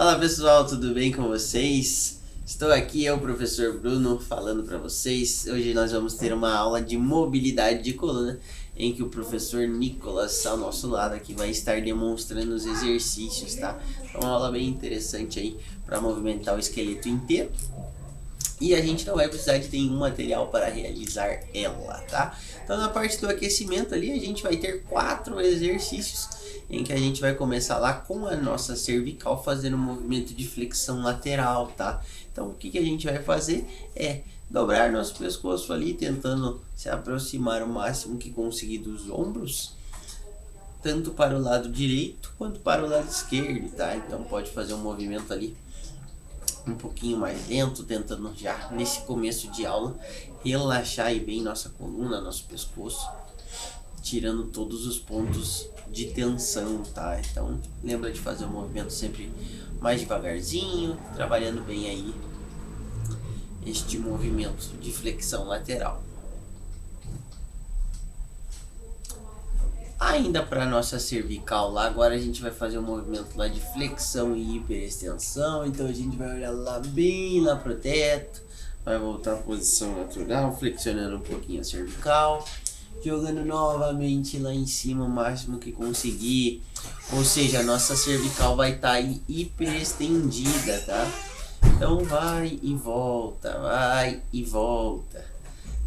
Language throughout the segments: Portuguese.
Fala pessoal, tudo bem com vocês? Estou aqui, o professor Bruno, falando para vocês. Hoje nós vamos ter uma aula de mobilidade de coluna, em que o professor Nicolas, ao nosso lado aqui, vai estar demonstrando os exercícios, tá? É uma aula bem interessante aí para movimentar o esqueleto inteiro. E a gente não vai precisar de nenhum material para realizar ela, tá? Então na parte do aquecimento ali a gente vai ter 4 exercícios em que a gente vai começar lá com a nossa cervical fazendo um movimento de flexão lateral, tá? Então o que a gente vai fazer é dobrar nosso pescoço ali, tentando se aproximar o máximo que conseguir dos ombros, tanto para o lado direito quanto para o lado esquerdo, tá? Então pode fazer um movimento ali um pouquinho mais lento, tentando já nesse começo de aula relaxar aí bem nossa coluna, nosso pescoço, tirando todos os pontos de tensão, tá? Então lembra de fazer o movimento sempre mais devagarzinho, trabalhando bem aí este movimento de flexão lateral. Ainda para nossa cervical lá, agora a gente vai fazer um movimento lá de flexão e hiperextensão. Então a gente vai olhar lá bem lá pro teto, vai voltar à posição natural, flexionando um pouquinho a cervical, jogando novamente lá em cima o máximo que conseguir. Ou seja, a nossa cervical vai estar aí hiperestendida, tá? Então vai e volta,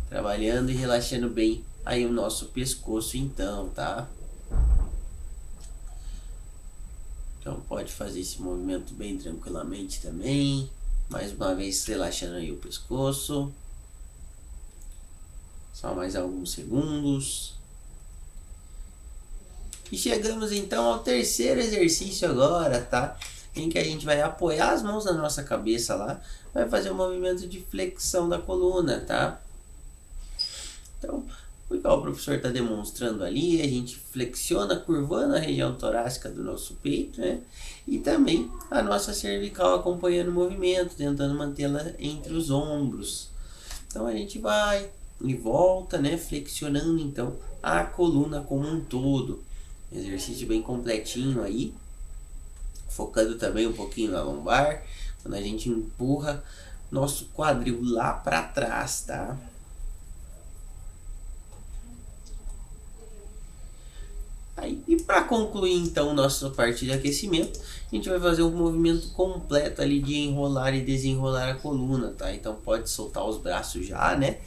trabalhando e relaxando bem aí o nosso pescoço então, tá? Então pode fazer esse movimento bem tranquilamente também. Mais uma vez relaxando aí o pescoço. Só mais alguns segundos. E chegamos então ao terceiro exercício agora, tá? Em que a gente vai apoiar as mãos na nossa cabeça lá. Vai fazer um movimento de flexão da coluna, tá? Então, igual o professor está demonstrando ali, a gente flexiona, curvando a região torácica do nosso peito, né? E também a nossa cervical acompanhando o movimento, tentando mantê-la entre os ombros. Então a gente vai e volta, né? Flexionando então a coluna como um todo. Exercício bem completinho aí, focando também um pouquinho na lombar, quando a gente empurra nosso quadril lá para trás, tá? Aí, e para concluir então nossa parte de aquecimento, a gente vai fazer um movimento completo ali de enrolar e desenrolar a coluna, tá? Então pode soltar os braços já, né?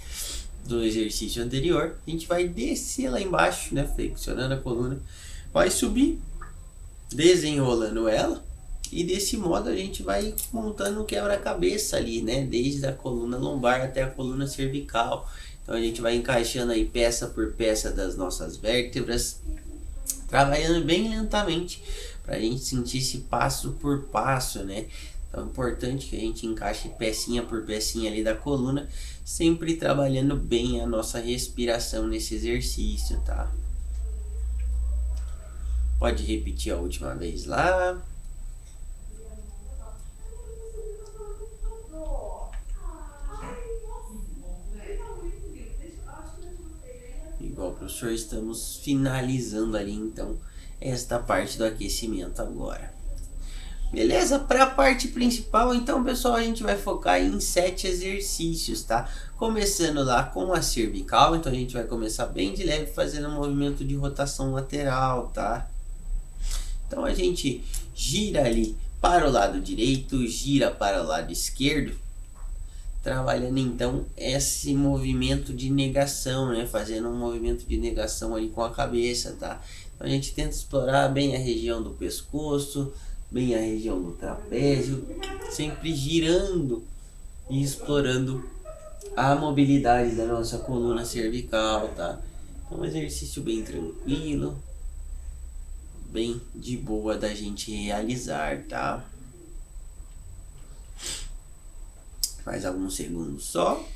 Do exercício anterior. A gente vai descer lá embaixo, né? Flexionando a coluna. Vai subir, desenrolando ela. E desse modo a gente vai montando um quebra-cabeça ali, né? Desde a coluna lombar até a coluna cervical. Então a gente vai encaixando aí peça por peça das nossas vértebras, trabalhando bem lentamente para a gente sentir esse passo por passo, né? Então é importante que a gente encaixe pecinha por pecinha ali da coluna, sempre trabalhando bem a nossa respiração nesse exercício, tá? Pode repetir a última vez lá. Igual professor, estamos finalizando ali então esta parte do aquecimento agora. Beleza? Para a parte principal, então pessoal, a gente vai focar em 7 exercícios, tá? Começando lá com a cervical, então a gente vai começar bem de leve fazendo um movimento de rotação lateral, tá? Então a gente gira ali para o lado direito, gira para o lado esquerdo, trabalhando então esse movimento de negação, né? Fazendo um movimento de negação ali com a cabeça, tá? Então a gente tenta explorar bem a região do pescoço, bem a região do trapézio, sempre girando e explorando a mobilidade da nossa coluna cervical, tá? Então um exercício bem tranquilo, bem de boa da gente realizar, tá? Mais alguns segundos só.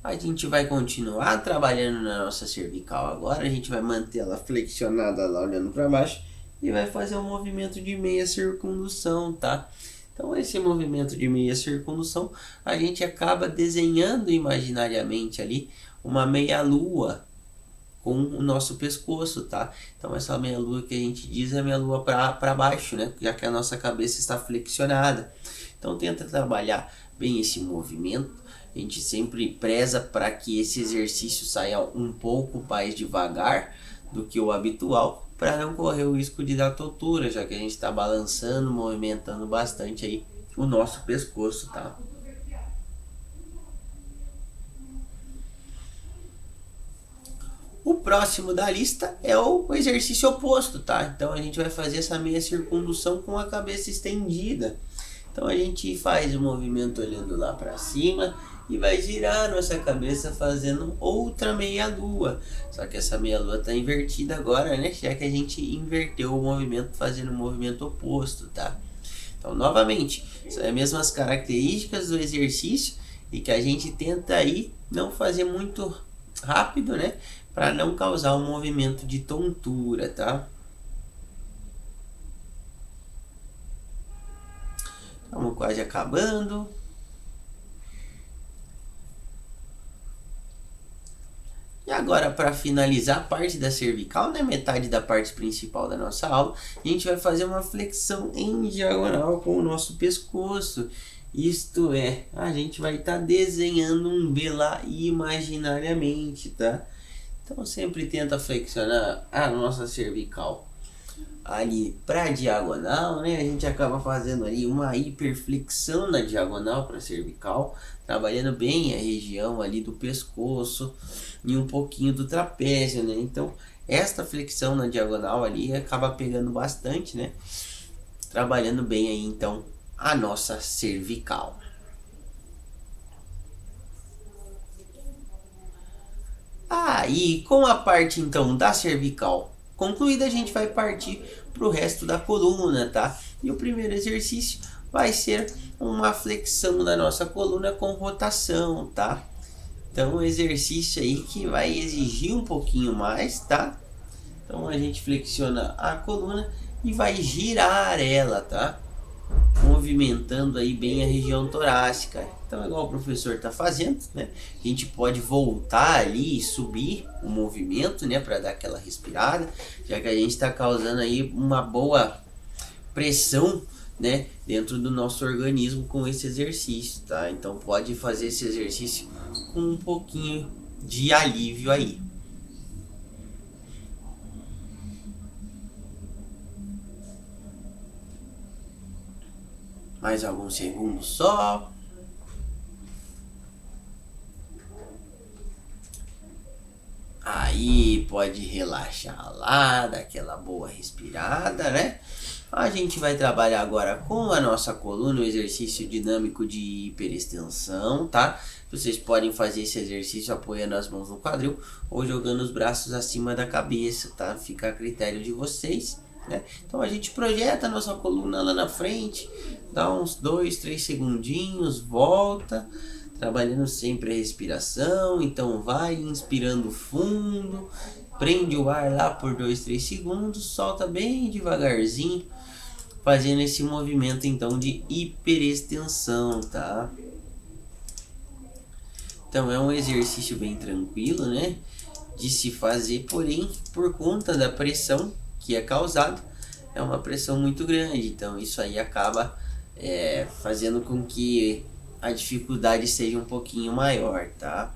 A gente vai continuar trabalhando na nossa cervical agora. A gente vai manter ela flexionada lá olhando para baixo e vai fazer um movimento de meia circundução, tá? Então esse movimento de meia circundução a gente acaba desenhando imaginariamente ali uma meia lua com o nosso pescoço, tá? Então essa meia lua que a gente diz é meia lua para baixo, né? Já que a nossa cabeça está flexionada. Então tenta trabalhar bem esse movimento. A gente sempre preza para que esse exercício saia um pouco mais devagar do que o habitual, para não correr o risco de dar tontura, já que a gente está balançando, movimentando bastante aí o nosso pescoço, tá? O próximo da lista é o exercício oposto, tá? Então a gente vai fazer essa meia circundução com a cabeça estendida. Então a gente faz o movimento olhando lá para cima e vai girar nossa cabeça fazendo outra meia lua. Só que essa meia lua está invertida agora, né? Já que a gente inverteu o movimento fazendo o movimento oposto, tá? Então novamente, são as mesmas características do exercício e que a gente tenta aí não fazer muito rápido, né? Para não causar um movimento de tontura, tá? Estamos quase acabando. E agora, para finalizar a parte da cervical, né, metade da parte principal da nossa aula, a gente vai fazer uma flexão em diagonal com o nosso pescoço. Isto é, a gente vai estar desenhando um V lá imaginariamente, tá? Então sempre tenta flexionar a nossa cervical ali para diagonal, né? A gente acaba fazendo ali uma hiperflexão na diagonal para cervical, trabalhando bem a região ali do pescoço e um pouquinho do trapézio, né? Então esta flexão na diagonal ali acaba pegando bastante, né? Trabalhando bem aí então a nossa cervical. E com a parte então da cervical concluída, a gente vai partir para o resto da coluna, tá? E o primeiro exercício vai ser uma flexão da nossa coluna com rotação, tá? Então, um exercício aí que vai exigir um pouquinho mais, tá? Então, a gente flexiona a coluna e vai girar ela, tá? Movimentando aí bem a região torácica. Então, igual o professor está fazendo, né? A gente pode voltar ali e subir o movimento, né? Para dar aquela respirada, já que a gente está causando aí uma boa pressão, né? Dentro do nosso organismo com esse exercício, tá? Então, pode fazer esse exercício com um pouquinho de alívio aí. Mais alguns segundos só. Aí pode relaxar lá, dar aquela boa respirada, né? A gente vai trabalhar agora com a nossa coluna, o exercício dinâmico de hiperextensão, tá? Vocês podem fazer esse exercício apoiando as mãos no quadril ou jogando os braços acima da cabeça, tá? Fica a critério de vocês, né? Então a gente projeta a nossa coluna lá na frente, dá uns 2, 3 segundinhos, volta, trabalhando sempre a respiração. Então vai inspirando fundo, prende o ar lá por 2, 3 segundos, solta bem devagarzinho, fazendo esse movimento então de hiperextensão, tá? Então é um exercício bem tranquilo, né, de se fazer, porém por conta da pressão que é causada, é uma pressão muito grande, então isso aí acaba fazendo com que a dificuldade seja um pouquinho maior, tá?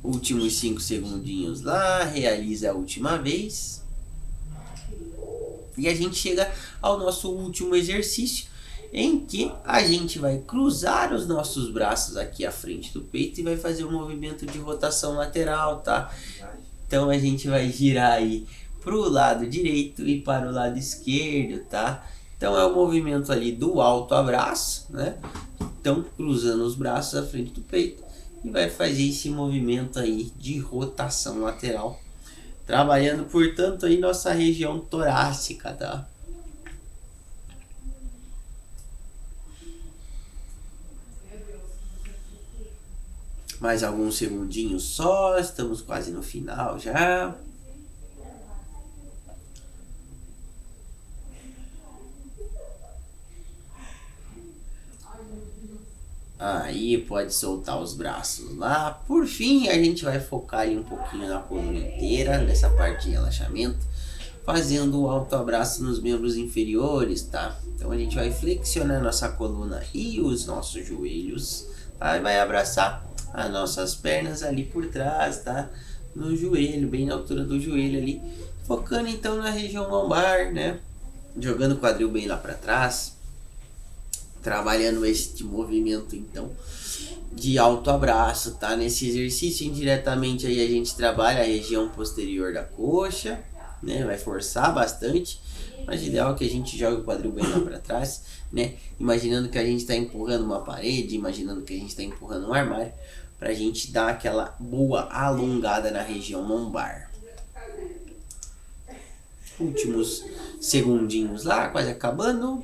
Últimos 5 segundinhos lá, realiza a última vez. E a gente chega ao nosso último exercício, em que a gente vai cruzar os nossos braços aqui à frente do peito e vai fazer um movimento de rotação lateral, tá? Então a gente vai girar aí pro lado direito e para o lado esquerdo, tá? Então é o movimento ali do alto abraço, né? Então cruzando os braços à frente do peito e vai fazer esse movimento aí de rotação lateral, trabalhando portanto aí nossa região torácica, tá? Mais alguns segundinhos só, estamos quase no final já. Aí pode soltar os braços lá. Por fim, a gente vai focar ali um pouquinho na coluna inteira, nessa parte de relaxamento, fazendo o alto abraço nos membros inferiores, tá? Então a gente vai flexionar nossa coluna e os nossos joelhos, tá? E vai abraçar as nossas pernas ali por trás, tá? No joelho, bem na altura do joelho ali, focando então na região lombar, né? Jogando o quadril bem lá para trás, trabalhando este movimento então de alto abraço, tá? Nesse exercício indiretamente aí a gente trabalha a região posterior da coxa, né? Vai forçar bastante, mas o ideal é que a gente jogue o quadril bem lá para trás, né? Imaginando que a gente está empurrando uma parede, imaginando que a gente está empurrando um armário, pra gente dar aquela boa alongada na região lombar. Últimos segundinhos lá, quase acabando.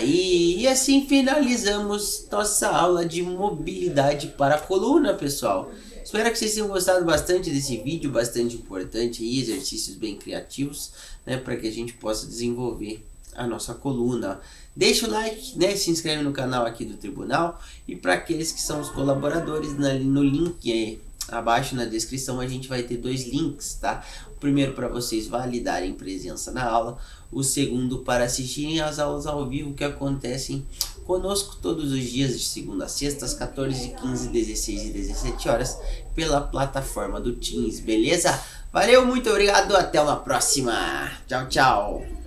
E assim finalizamos nossa aula de mobilidade para a coluna, pessoal. Espero que vocês tenham gostado bastante desse vídeo, bastante importante aí, exercícios bem criativos, né, para que a gente possa desenvolver a nossa coluna. Deixa o like, né, se inscreve no canal aqui do Tribunal, e para aqueles que são os colaboradores, no link aí abaixo na descrição a gente vai ter 2 links, tá? O primeiro para vocês validarem presença na aula, o segundo para assistirem às aulas ao vivo que acontecem conosco todos os dias de segunda a sexta, às 14h15, 16 e 17 horas, pela plataforma do Teams, beleza? Valeu, muito obrigado, até uma próxima. Tchau, tchau.